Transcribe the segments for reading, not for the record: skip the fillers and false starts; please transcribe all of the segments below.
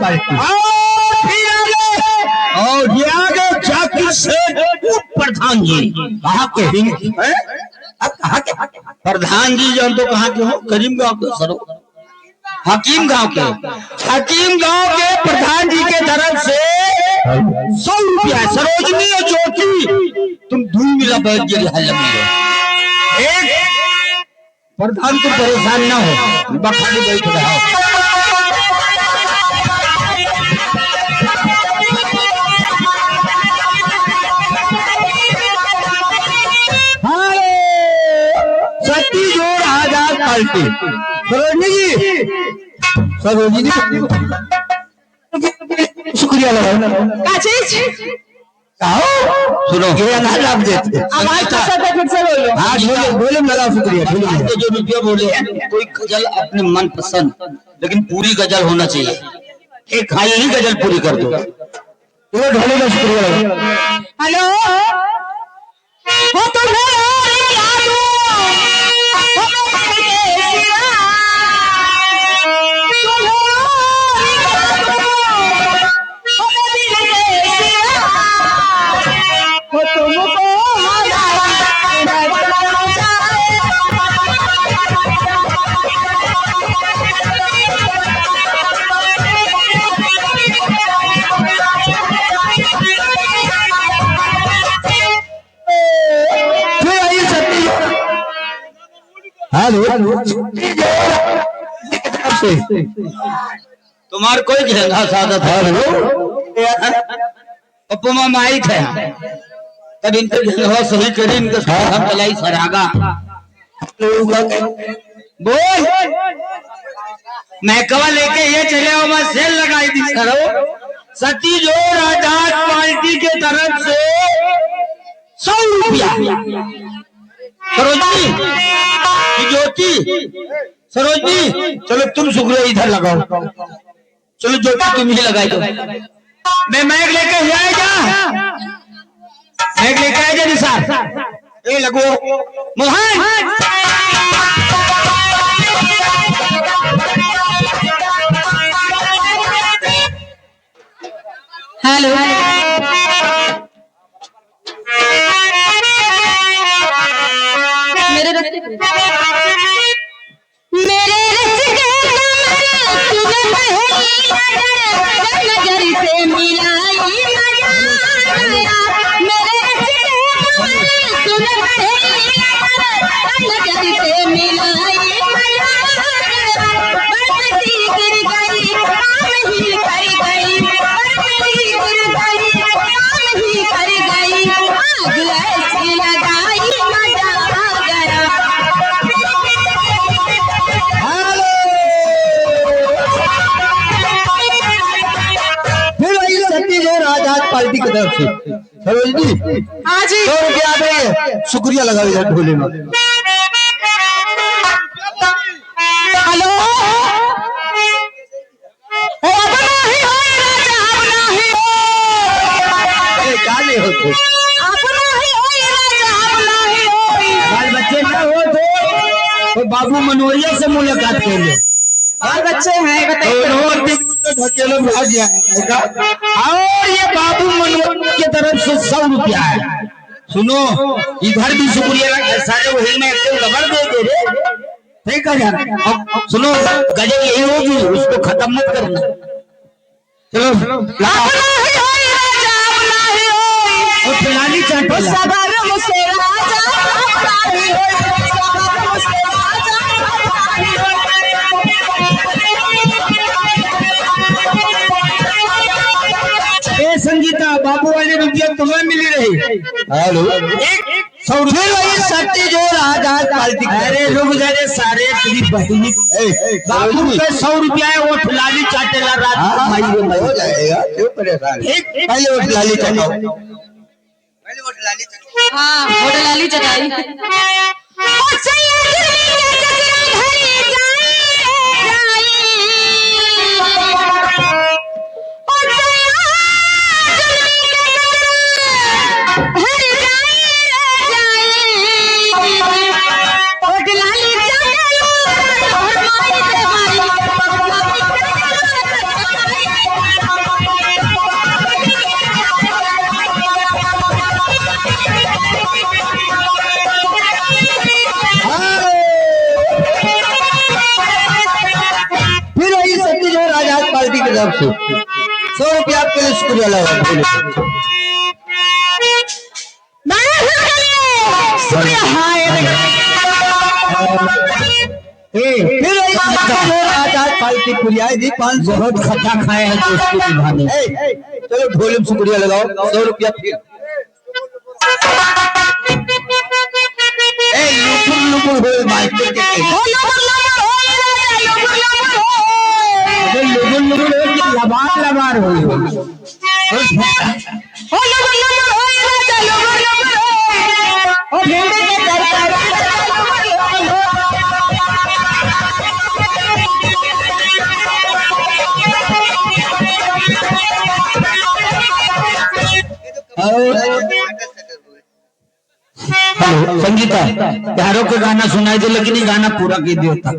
Party. और ये आगे जाकिर शेख प्रधान जी कहाँ के हैं? अब कहाँ के प्रधान जी जो तो कहाँ के हो? करीम गांव के सरो हकीम गांव के प्रधान जी के तरफ से 100 रुपया। सरोजनी और ज्योति तुम दूर मिला बैठ के हल एक प्रधान तुम परेशान ना हो, बखाली बैठ रहा हो। सती जोड़ आजाद पार्टी। सरोजनी जी शुक्रिया लगाओ। सुनो ये अनाज देते बोले लगा शुक्रिया। जो रुपया बोले कोई गजल अपने मन पसंद, लेकिन पूरी गजल होना चाहिए। एक खाई ही गजल पूरी कर दो। ढोले का शुक्रिया लगा। हेलो तुम्हार कोई झंडा साधा था पप्पू माइक है तब इनके हो सही करी इनके साथ हम चलाई सरागा बोल मैं कवा लेके ये चले हो मैं सेल लगाई दी सरो। सती जोड़ आजाद पार्टी के तरफ से 100 रुपया। सरोजनी ज्योति सरोजनी चलो तुम शुक्रिया इधर लगाओ। चलो ज्योति तुम ही लगाई दो। मैं मैग लेके आया जा निसार ये लगो मोहन। हेलो पार्टी की तरफ से सरोजनी हाँ जी 100 रुपया दे शुक्रिया लगा इधर ढोले में। हेलो गाने होते बाल बच्चे ना हो तो बाबू मनोरिया से मुलाकात कर ले। बाल बच्चे हैं बताइए ढकेलो भाग जाएगा। और ये बाबू मनोरिया की तरफ से 100 रुपया है। सुनो इधर भी शुक्रिया लगा सारे वही में एकदम गबर दे रे ठीक है यार। अब सुनो गजल यही होगी उसको खत्म मत करना। चलो लाली चाट संगीता बाबू वाली रुपया तुम्हें मिली रही। हेलो 100 रुपये सट्टी जोड़ आजाद पार्टी। अरे रुक जाए सारे तेरी बहनी बाबू पे 100 रुपया है वो लाली चाटेला रात हो जाएगा क्यों परेशान। पहले वो लाली चटाओ हाँ होटल लाली चटाई आपसे 100 रुपया आपके लिए शुक्रिया लगा फिर आज पार्टी पुलियाई दी 500 बहुत खट्टा खाए हैं तो उसको निभाने चलो ढोले में शुक्रिया लगाओ 100 रुपया फिर लुपुर हो मास्टर के लबार लबार हो हेलो संगीता प्यारों के गाना सुनाई दे लेकिन ये गाना पूरा की देता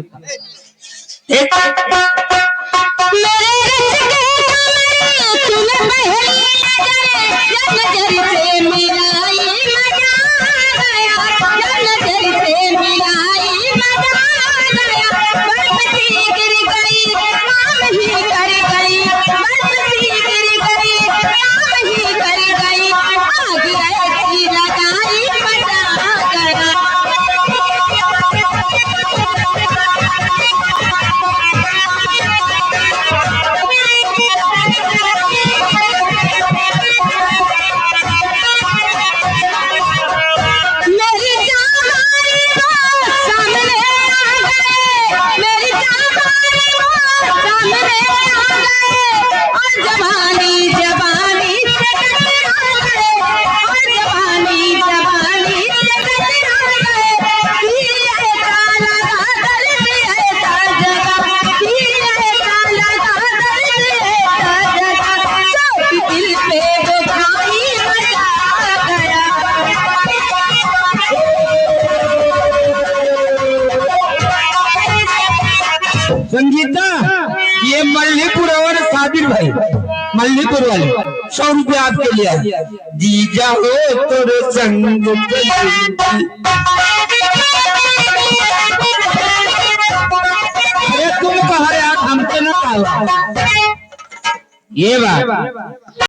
संगीता ये मल्लीपुर और साबिर भाई मल्लीपुर वाले 100 रुपया आपके लिए जीजा हो तोरे संग अरे तुम कहा यार हमसे ना ये बात